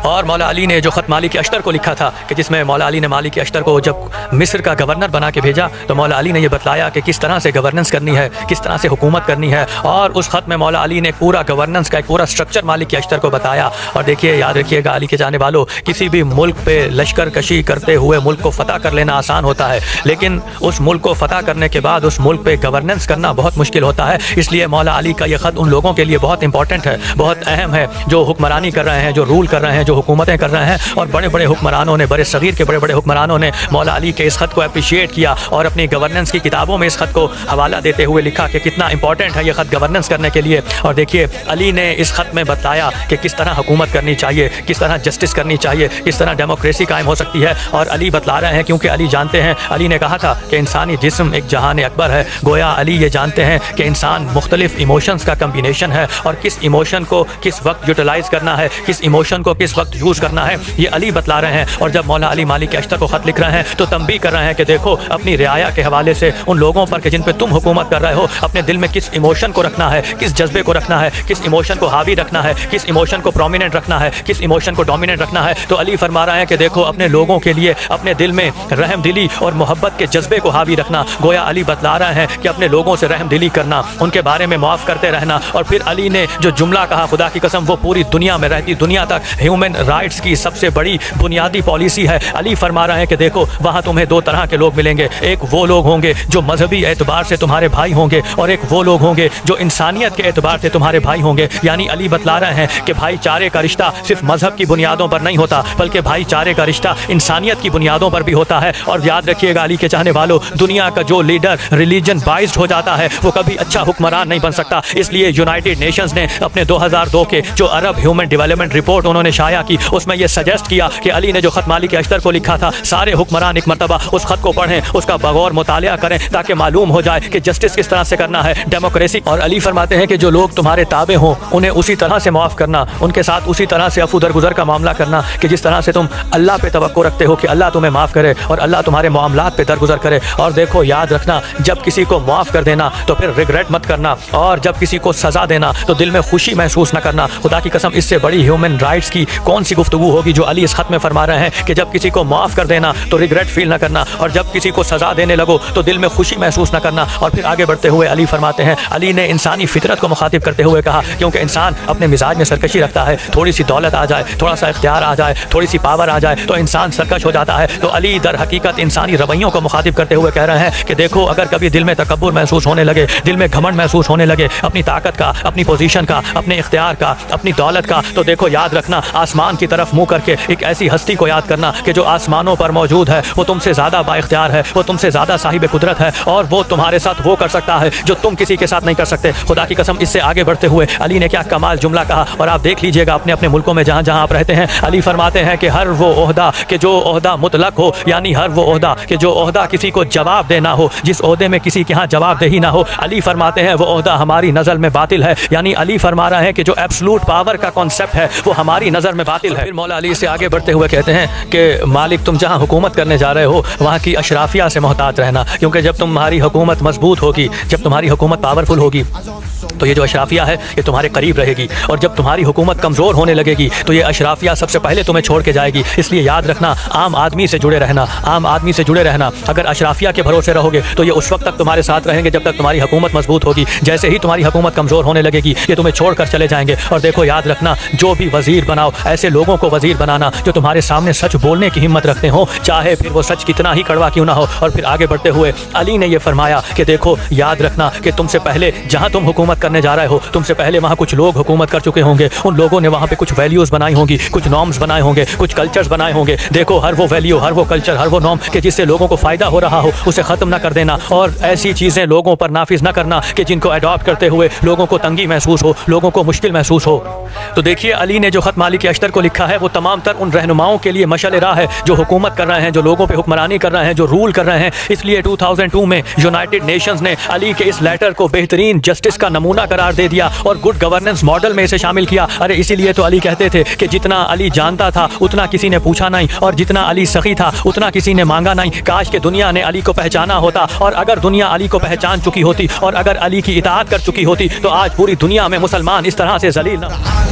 اور مولا علی نے جو خط مالک اشتر کو لکھا تھا کہ جس میں مولا علی نے مالک اشتر کو جب مصر کا گورنر بنا کے بھیجا تو مولا علی نے یہ بتلایا کہ کس طرح سے گورننس کرنی ہے، کس طرح سے حکومت کرنی ہے، اور اس خط میں مولا علی نے پورا گورننس کا ایک پورا سٹرکچر مالک اشتر کو بتایا۔ اور دیکھیے، یاد رکھیے گا علی کے جانے والوں، کسی بھی ملک پہ لشکر کشی کرتے ہوئے ملک کو فتح کر لینا آسان ہوتا ہے، لیکن اس ملک کو فتح کرنے کے بعد اس ملک پہ گورننس کرنا بہت مشکل ہوتا ہے۔ اس لیے مولا علی کا یہ خط ان لوگوں کے لیے بہت امپورٹنٹ ہے، بہت اہم ہے، جو حکمرانی کر رہے ہیں، جو رول کر رہے ہیں، جو حکومتیں کر رہے ہیں، اور بڑے بڑے حکمرانوں نے، بڑے صغیر کے بڑے بڑے حکمرانوں نے مولا علی کے اس خط کو اپریشیٹ کیا اور اپنی گورننس کی کتابوں میں اس خط کو حوالہ دیتے ہوئے لکھا کہ کتنا امپورٹنٹ ہے یہ خط گورننس کرنے کے لیے۔ اور دیکھیے، علی نے اس خط میں بتایا کہ کس طرح حکومت کرنی چاہیے، کس طرح جسٹس کرنی چاہیے، کس طرح ڈیموکریسی قائم ہو سکتی ہے۔ اور علی بتلا رہے ہیں کیونکہ علی جانتے ہیں، علی نے کہا تھا کہ انسانی جسم ایک جہان اکبر ہے، گویا علی یہ جانتے ہیں کہ انسان مختلف ایموشنز کا کمبینیشن ہے، اور کس ایموشن کو کس وقت یوٹیلائز کرنا ہے، کس ایموشن کو کس وقت یوز کرنا ہے، یہ علی بتلا رہے ہیں۔ اور جب مولا علی مالک اشتر کو خط لکھ رہے ہیں تو تنبیہ کر رہے ہیں کہ دیکھو، اپنی رعایا کے حوالے سے ان لوگوں پر کہ جن پہ تم حکومت کر رہے ہو، اپنے دل میں کس ایموشن کو رکھنا ہے، کس جذبے کو رکھنا ہے، کس ایموشن کو حاوی رکھنا ہے، کس ایموشن کو پرومیننٹ رکھنا ہے، کس ایموشن کو ڈومیننٹ رکھنا ہے۔ تو علی فرما رہے ہیں کہ دیکھو، اپنے لوگوں کے لیے اپنے دل میں رحم دلی اور محبت کے جذبے کو حاوی رکھنا۔ گویا علی بتلا رہے ہیں کہ اپنے لوگوں سے رحم دلی کرنا، ان کے بارے میں معاف کرتے رہنا۔ اور پھر علی نے جو جملہ کہا، خدا کی قسم وہ پوری دنیا میں رہتی دنیا تک ہیومن رائٹس کی سب سے بڑی بنیادی پالیسی ہے۔ علی فرما رہے ہیں کہ دیکھو، وہاں تمہیں دو طرح کے لوگ ملیں گے، ایک وہ لوگ ہوں گے جو مذہبی اعتبار سے تمہارے بھائی ہوں گے، اور ایک وہ لوگ ہوں گے جو انسانیت کے اعتبار سے تمہارے بھائی ہوں گے۔ یعنی علی بتلا رہے ہیں کہ بھائی چارے کا رشتہ صرف مذہب کی بنیادوں پر نہیں ہوتا، بلکہ بھائی چارے کا رشتہ انسانیت کی بنیادوں پر بھی ہوتا ہے۔ اور یاد رکھیے گا علی کے چاہنے والوں، دنیا کا جو لیڈر ریلیجن بائزڈ ہو جاتا ہے وہ کبھی اچھا حکمران نہیں بن سکتا۔ اس لیے یونائٹڈ نیشنز نے اپنے 2002 کے جو عرب ہیومن ڈیولپمنٹ رپورٹ انہوں نے شائع کی، اس میں یہ سجیسٹ کیا کہ علی نے جو خط مالک اشتر کو لکھا تھا، سارے حکمران ایک مرتبہ اس خط کو پڑھیں، اس کا بغور مطالعہ کریں، تاکہ معلوم ہو جائے کہ جسٹس کس طرح سے کرنا ہے، ڈیموکریسی۔ اور علی فرماتے ہیں کہ جو لوگ تمہارے تابع ہوں انہیں اسی طرح سے معاف کرنا، ان کے ساتھ اسی طرح سے عفو درگزر کا معاملہ کرنا کہ جس طرح سے تم اللہ پہ توقع رکھتے ہو کہ اللہ تمہیں معاف کرے اور اللہ تمہارے معاملات پہ درگزر کرے۔ اور دیکھو، یاد رکھنا، جب کسی کو معاف کر دینا تو پھر ریگریٹ مت کرنا، اور جب کسی کو سزا دینا تو دل میں خوشی محسوس نہ کرنا۔ خدا کی قسم، اس سے بڑی ہیومن رائٹس کی کون سی گفتگو ہوگی جو علی اس خط میں فرما رہے ہیں کہ جب کسی کو معاف کر دینا تو ریگریٹ فیل نہ کرنا، اور جب کسی کو سزا دینے لگو تو دل میں خوشی محسوس نہ کرنا۔ اور پھر آگے بڑھتے ہوئے علی فرماتے ہیں، علی نے انسانی فطرت کو مخاطب کرتے ہوئے کہا، کیونکہ انسان اپنے مزاج میں سرکشی رکھتا ہے، تھوڑی سی دولت آ جائے، تھوڑا سا اختیار آ جائے، تھوڑی سی پاور آ جائے تو انسان سرکش ہو جاتا ہے۔ تو علی در حقیقت انسانی رویوں کو مخاطب کرتے ہوئے کہہ رہے ہیں کہ دیکھو، اگر کبھی دل میں تکبر محسوس ہونے لگے، دل میں گھمنڈ محسوس ہونے لگے اپنی طاقت کا، اپنی پوزیشن کا، اپنے اختیار کا، اپنی دولت کا، تو دیکھو یاد رکھنا، آسمان کی طرف منہ کر کے ایک ایسی ہستی کو یاد کرنا کہ جو آسمانوں پر موجود ہے، وہ تم سے زیادہ با اختیار ہے، وہ تم سے زیادہ صاحب قدرت ہے، اور وہ تمہارے ساتھ وہ کر سکتا ہے جو تم کسی کے ساتھ نہیں کر سکتے۔ خدا کی قسم، اس سے آگے بڑھتے ہوئے علی نے کیا کمال جملہ کہا، اور آپ دیکھ لیجئے گا اپنے اپنے ملکوں میں جہاں جہاں آپ رہتے ہیں، علی فرماتے ہیں کہ ہر وہ عہدہ کہ جو عہدہ مطلق ہو، یعنی ہر وہ عہدہ کہ جو عہدہ کسی کو جواب دینا ہو، جس عہدے میں کسی کے ہاں جواب دہی نہ ہو، علی فرماتے ہیں وہ عہدہ ہماری نظر میں باطل ہے۔ یعنی علی فرما رہے ہیں کہ جو ایبسولوٹ پاور کا کانسیپٹ ہے وہ ہماری نظر میں باطل ہے۔ پھر مولا علی سے آگے بڑھتے ہوئے کہتے ہیں کہ مالک، تم جہاں حکومت کرنے جا رہے ہو وہاں کی اشرافیہ سے محتاط رہنا، کیونکہ جب تمہاری حکومت مضبوط ہوگی، جب تمہاری حکومت پاورفل ہوگی تو یہ جو اشرافیہ ہے یہ تمہارے قریب رہے گی، اور جب تمہاری حکومت کمزور ہونے لگے گی تو یہ اشرافیہ سب سے پہلے تمہیں چھوڑ کے جائے گی۔ اس لیے یاد رکھنا، عام آدمی سے جڑے رہنا، عام آدمی سے جڑے رہنا۔ اگر اشرافیہ کے بھروسے رہو گے تو یہ اس وقت تک تمہارے ساتھ رہیں گے جب تک تمہاری حکومت مضبوط ہوگی۔ جیسے ہی تمہاری حکومت کمزور ہونے لگے گی یہ تمہیں چھوڑ کر چلے جائیں گے۔ اور دیکھو یاد رکھنا، جو بھی وزیر بناؤ، ایسے لوگوں کو وزیر بنانا جو تمہارے سامنے سچ بولنے کی ہمت رکھتے ہوں، چاہے پھر وہ سچ کتنا ہی کڑوا کیوں نہ ہو۔ اور پھر آگے بڑھتے ہوئے علی نے یہ فرمایا کہ دیکھو یاد رکھنا کہ تم سے پہلے جہاں تم حکومت کرنے جا رہے ہو، تم سے پہلے وہاں کچھ لوگ حکومت کر چکے ہوں گے، ان لوگوں نے وہاں پہ کچھ ویلیوز بنائی ہوں گی، کچھ نارمز بنائے ہوں گے، کچھ کلچرز بنائے ہوں گے۔ دیکھو ہر وہ ویلیو، ہر وہ کلچر، ہر وہ نارم کہ جس سے لوگوں کو فائدہ ہو رہا ہو اسے ختم نہ کر دینا، اور ایسی چیزیں لوگوں پر نافذ نہ کرنا کہ جن کو اڈاپٹ کرتے ہوئے لوگوں کو تنگی محسوس ہو، لوگوں کو مشکل محسوس ہو۔ تو دیکھیے علی نے جو خط مالک اشتر کو لکھا ہے وہ تمام تر ان رہنماؤں کے لیے مشعل راہ ہے جو حکومت کر رہے ہیں، جو لوگوں پہ حکمرانی کر رہے ہیں، جو رول کر رہے ہیں۔ اس لیے 2002 میں یونائٹڈ نیشنز نے علی کے اس لیٹر کو بہترین جسٹس کا نمونہ قرار دے دیا اور گڈ گورننس ماڈل میں اسے شامل کیا۔ ارے اسی لیے تو علی کہتے تھے کہ جتنا علی جانتا تھا اتنا کسی نے پوچھا نہیں، اور جتنا علی سخی تھا اتنا کسی نے مانگا نہیں۔ کاش کہ دنیا نے علی کو پہچانا ہوتا، اور اگر دنیا علی کو پہچان چکی ہوتی اور اگر علی کی اطاعت کر چکی ہوتی تو آج پوری دنیا میں مسلمان اس طرح سے ذلیل نہ